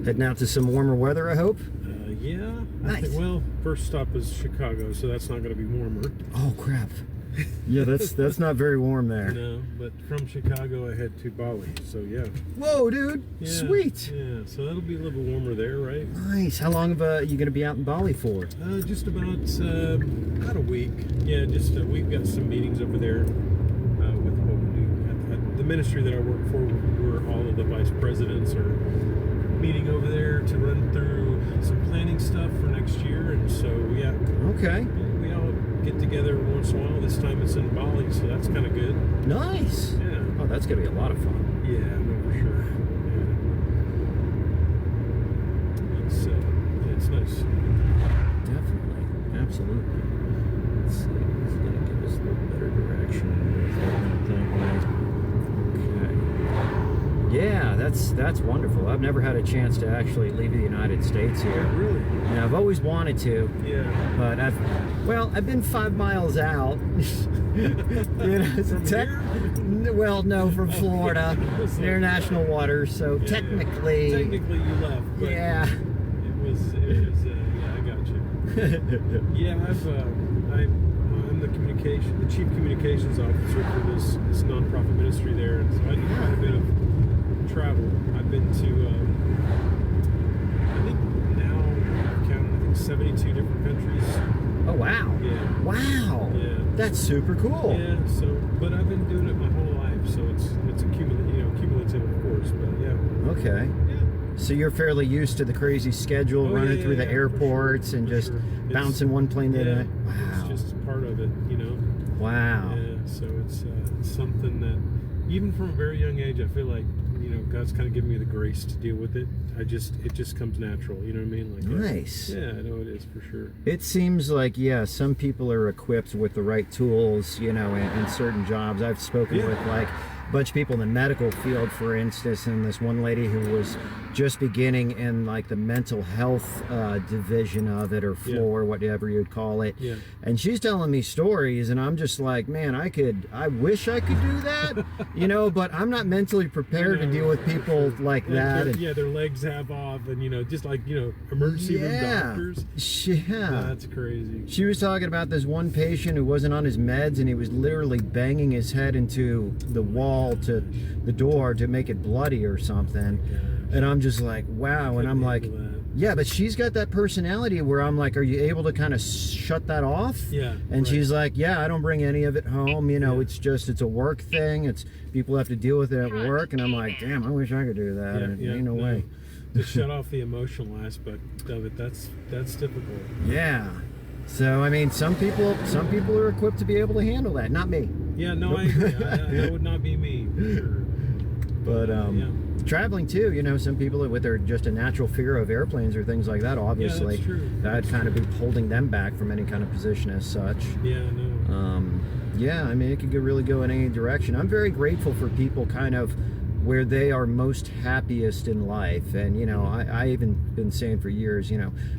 Heading out to some warmer weather, I hope? Yeah. Nice. Well, first stop is Chicago, so that's not going to be warmer. Oh, crap. Yeah, that's not very warm there. No, but from Chicago I head to Bali, so yeah. Whoa, dude. Yeah, Sweet. Yeah, so that'll be a little warmer there, right? Nice. How long are you going to be out in Bali for? Just about a week. Yeah, just we've got some meetings over there with what we do. At the ministry that I work for, where all of the vice presidents are meeting over there to run through some planning stuff for next year, and so yeah. Okay. We all get together once in a while. This time it's in Bali, so that's kind of good. Nice. Yeah. Oh, that's going to be a lot of fun. Yeah, no, for sure. Yeah. It's nice. Definitely. Absolutely. Let's see. It's going to give us a little better direction. Okay. Yeah, that's wonderful. I've never had a chance to actually leave the United States here. Really? And I've always wanted to. Yeah. But I've been 5 miles out. From here? Well, no, from Florida, international waters. So yeah, technically you left. But yeah. It was. Yeah, I got you. Yeah, I'm the chief communications officer for this nonprofit ministry there, and so I do quite a bit of travel. I've been to, I think now I've counted 72 different countries. Oh wow! Yeah. Wow! Yeah. That's super cool. Yeah. So, but I've been doing it my whole life, so it's cumulative, of course. But yeah. Okay. Yeah. So you're fairly used to the crazy schedule, running through the airports and just bouncing one plane to the next. Wow. It's just part of it, Wow. Yeah. So it's something that, even from a very young age, I feel like God's kind of given me the grace to deal with it. It just comes natural. You know what I mean? Like nice. Yeah, I know it is for sure. It seems like some people are equipped with the right tools, in certain jobs. I've spoken with like a bunch of people in the medical field, for instance, and this one lady who was just beginning in like the mental health division of it, or floor, whatever you'd call it. Yeah. And she's telling me stories, and I'm just like, man, I wish I could do that, but I'm not mentally prepared to deal with people like that. Their legs have off, and just like emergency room doctors. Yeah, that's crazy. She was talking about this one patient who wasn't on his meds, and he was literally banging his head into the wall to the door to make it bloody or something. And I'm just like, wow. And I'm like, yeah, but she's got that personality where I'm like, are you able to kind of shut that off? Yeah. And she's like, yeah, I don't bring any of it home. It's a work thing. It's people have to deal with it at work. And I'm like, damn, I wish I could do that. Ain't no way. To shut off the emotional aspect of it, that's difficult. Yeah. So I mean, some people are equipped to be able to handle that. Not me. Yeah, no, I agree. That would not be me, for sure. But traveling too, some people with their just a natural fear of airplanes or things like that, obviously, that's true. That'd kind of be holding them back from any kind of position as such. Yeah, I know. Yeah, I mean, it could really go in any direction. I'm very grateful for people kind of where they are most happiest in life. And, I even been saying for years,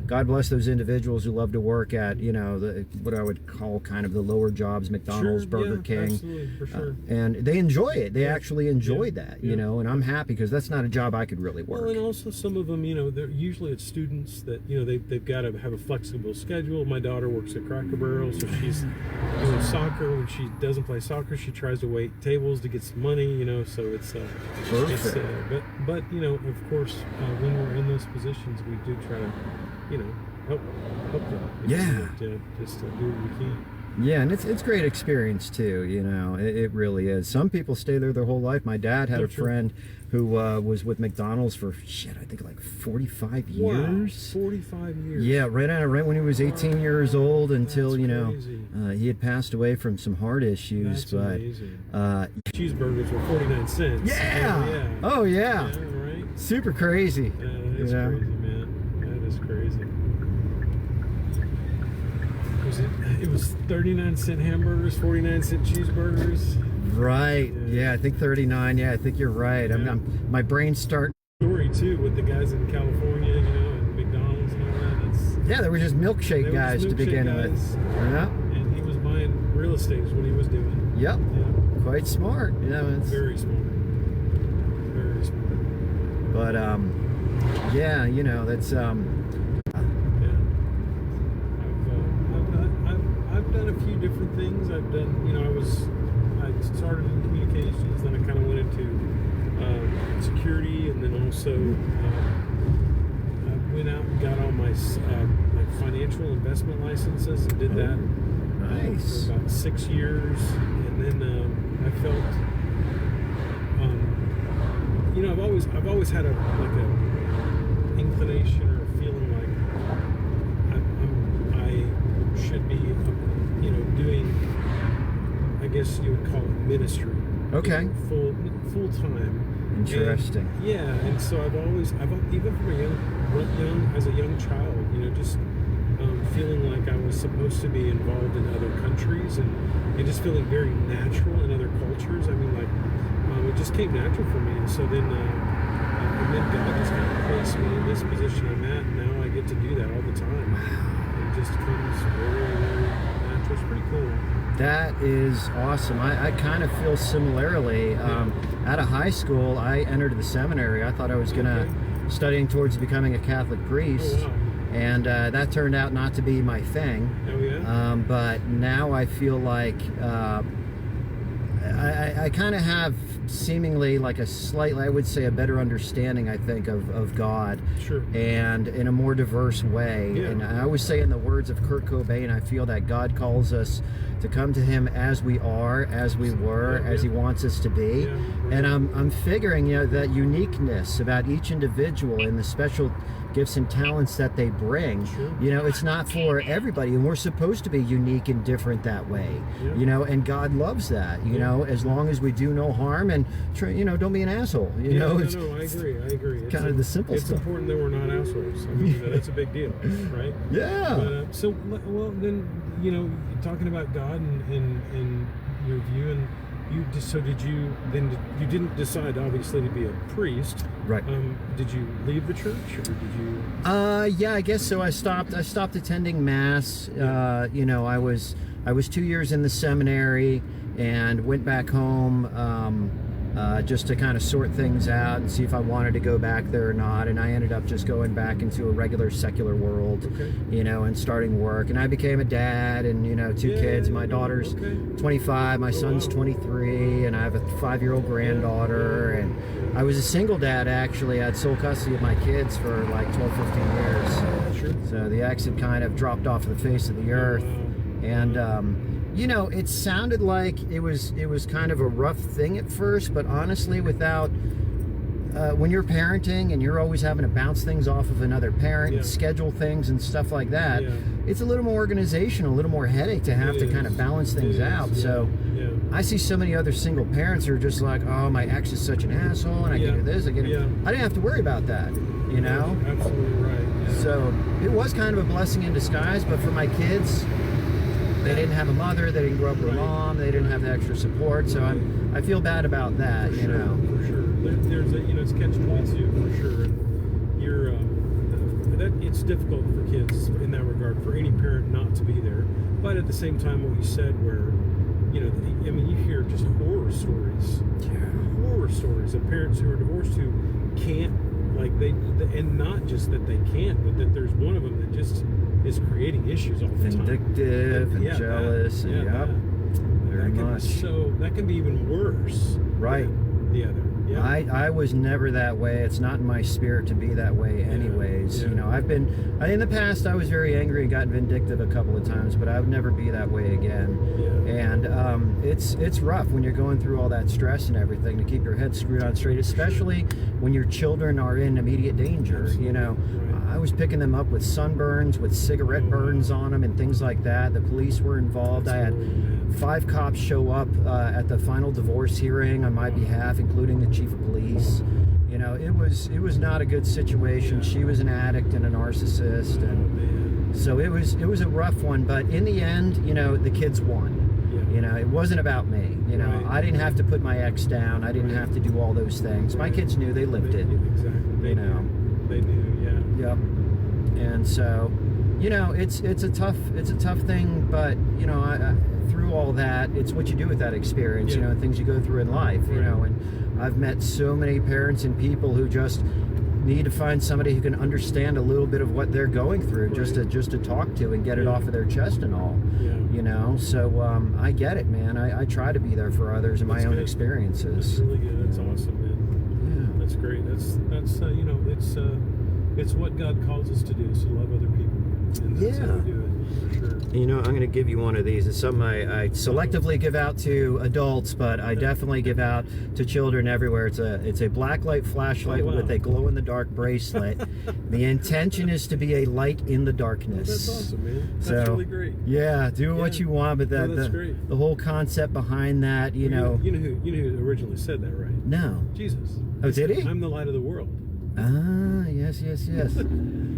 God bless those individuals who love to work at, what I would call kind of the lower jobs, McDonald's, Burger King. Absolutely, for sure. And they enjoy it. They actually enjoy that, and I'm happy because that's not a job I could really work. Well, and also some of them, they're usually it's students that, they've got to have a flexible schedule. My daughter works at Cracker Barrel, so she's doing soccer. When she doesn't play soccer, she tries to wait tables to get some money, so it's... Perfect. But of course, when we're in those positions, we do try to, help them. Yeah. Just to do what we can. Yeah, and it's great experience too. It really is. Some people stay there their whole life. My dad had a friend who was with McDonald's for I think like 45 years. Wow, 45 years. Yeah, right when he was 18 years old until he had passed away from some heart issues. That's but amazing. Cheeseburgers were 49 cents. Yeah. Oh yeah. Yeah, right. Super crazy. Yeah, that's crazy, man. That is crazy. It was 39-cent hamburgers, 49-cent cheeseburgers. Right. Yeah, I think 39. Yeah, I think you're right. Yeah. My brain's starting. Story too with the guys in California, and McDonald's and all that. Yeah, they were just milkshake guys to begin with. Yeah. And he was buying real estate is what he was doing. Yep. Yeah. Quite smart. It's very smart. Very smart. But Yeah, you know, that's Yeah. I've done a few different things. I've done, you know, I started in communications, then I kind of went into security, and then also I went out and got all my like financial investment licenses and did that nice. for about 6 years, and then I felt, you know, I've always had a inclination or a feeling like I should be, you know, doing, I guess you would call it ministry. Okay. You know, full time. Interesting. And so I've even from as a young child, you know, just feeling like I was supposed to be involved in other countries and just feeling very natural in other cultures. I mean, like, it just came natural for me. And so then God just kind of placed me in this position I'm at, and now I get to do that all the time. It just comes very, very natural. It's pretty cool. That is awesome. I kind of feel similarly. Out of high school, I entered the seminary. I thought I was going to studying towards becoming a Catholic priest. Oh, wow. And that turned out not to be my thing. Oh, yeah? But now I feel like I kind of have seemingly like a slightly, I would say, a better understanding, I think, of God. Sure. And in a more diverse way. Yeah. And I always say, in the words of Kurt Cobain, I feel that God calls us to come to Him as we are, as we were, as He wants us to be. Yeah. And I'm figuring, you know, that uniqueness about each individual and the special gifts and talents that they bring. Sure. You know, it's not for everybody, and we're supposed to be unique and different that way. Yeah. You know, and God loves that. You know, as long as we do no harm and you know, don't be an asshole. You know, no, I agree. It's kind of the simple it's stuff. It's important that we're not assholes. I mean, that's a big deal, right? Yeah. But, so, well, then, you know, talking about God and your view, and you you didn't decide obviously to be a priest, right? Did you leave the church, or did you? Yeah, I guess so. I stopped attending mass. You know, I was 2 years in the seminary and went back home just to kind of sort things out and see if I wanted to go back there or not. And I ended up just going back into a regular secular world, you know, and starting work. And I became a dad, and, you know, two kids. My daughter's 25, my son's 23, and I have a 5-year-old granddaughter. And I was a single dad, actually. I had sole custody of my kids for like 12, 15 years. Sure. So the ex had kind of dropped off the face of the earth. And, you know, it sounded like it was kind of a rough thing at first, but honestly, without when you're parenting and you're always having to bounce things off of another parent, and schedule things and stuff like that, it's a little more organization, a little more headache to have to kind of balance things out. So I see so many other single parents who are just like, oh, my ex is such an asshole, and I can do this, I can do. I didn't have to worry about that, you know. Absolutely right. So it was kind of a blessing in disguise, but for my kids, they didn't have a mother, they didn't grow up with a mom, they didn't have the extra support, so I feel bad about that, you know. For sure. There's a, you know, it's catch-22 for sure. And you're, it's difficult for kids in that regard, for any parent not to be there. But at the same time, what you said, where, you know, I mean, you hear just horror stories of parents who are divorced who can't, like, and not just that they can't, but that there's one of them that just is creating issues all the time. Vindictive and jealous, very much. So that can be even worse. Right. Than the other. Yeah. I was never that way. It's not in my spirit to be that way anyways. You know, in the past I was very angry and got vindictive a couple of times, but I would never be that way again. And it's rough when you're going through all that stress and everything to keep your head screwed on straight, especially when your children are in immediate danger. You know, I was picking them up with sunburns, with cigarette burns on them and things like that. The police were involved. I had 5 cops show up at the final divorce hearing on my behalf, including the chief of police. You know, it was not a good situation. She was an addict and a narcissist, and so it was a rough one. But in the end, you know, the kids won. You know, it wasn't about me. You know, I didn't have to put my ex down. I didn't have to do all those things. My kids knew, they lived it. Exactly. You know, they knew. Yep. And so, you know, it's a tough thing, but you know, through all that, it's what you do with that experience, you know, and things you go through in life, you know. And I've met so many parents and people who just need to find somebody who can understand a little bit of what they're going through, Right. just to talk to and get it off of their chest and all. Yeah. You know, so I get it, man. I try to be there for others in my That's own good. experiences. That's really good. That's awesome, man. Yeah. That's great. That's you know, it's what God calls us to do, is to love other people, and that's how we do it, for sure. You know, I'm going to give you one of these. It's something I selectively give out to adults, but I definitely give out to children everywhere. It's a black light flashlight with a glow-in-the-dark bracelet. The intention is to be a light in the darkness. That's awesome, man. That's really great. Yeah, do what you want, but that's great. The whole concept behind that, you know. You know who originally said that, right? No. Jesus. Oh, did he? I'm the light of the world. Ah, yes.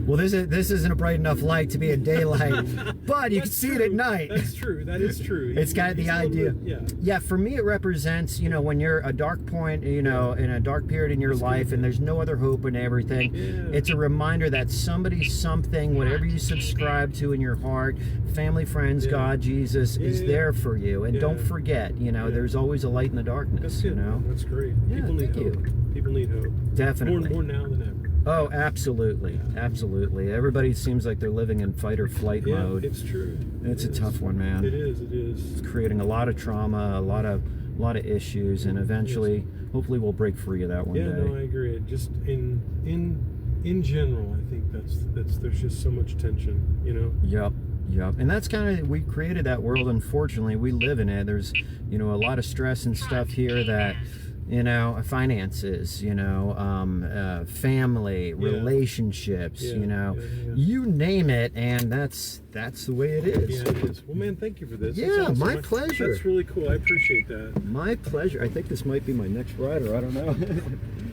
Well, this isn't a bright enough light to be a daylight, but you can see it at night. That's true. That is true. It's got the idea. Yeah, for me it represents, you know, when you're a dark point, you know, in a dark period in your life and there's no other hope and everything. Yeah. It's a reminder that somebody, something, whatever you subscribe to in your heart, family, friends, God, Jesus, is there for you. And don't forget, you know, there's always a light in the darkness. That's good. You know? That's great. Yeah, People need hope. People need hope. Definitely. More now than ever. Oh, absolutely. Absolutely. Everybody seems like they're living in fight or flight mode. It's true. It's a tough one, man. It is. It's creating a lot of trauma, a lot of issues, and eventually, hopefully, we'll break free of that one day. Yeah, no, I agree. Just in general, I think there's just so much tension, you know. Yep. And that's kind of, we created that world. Unfortunately, we live in it. There's, you know, a lot of stress and stuff here that, you know, finances, you know, family, relationships, you know, you name it, and that's the way it is. Yeah, it is. Well, man, thank you for this. Yeah, awesome. my pleasure. That's really cool. I appreciate that. My pleasure. I think this might be my next rider. I don't know.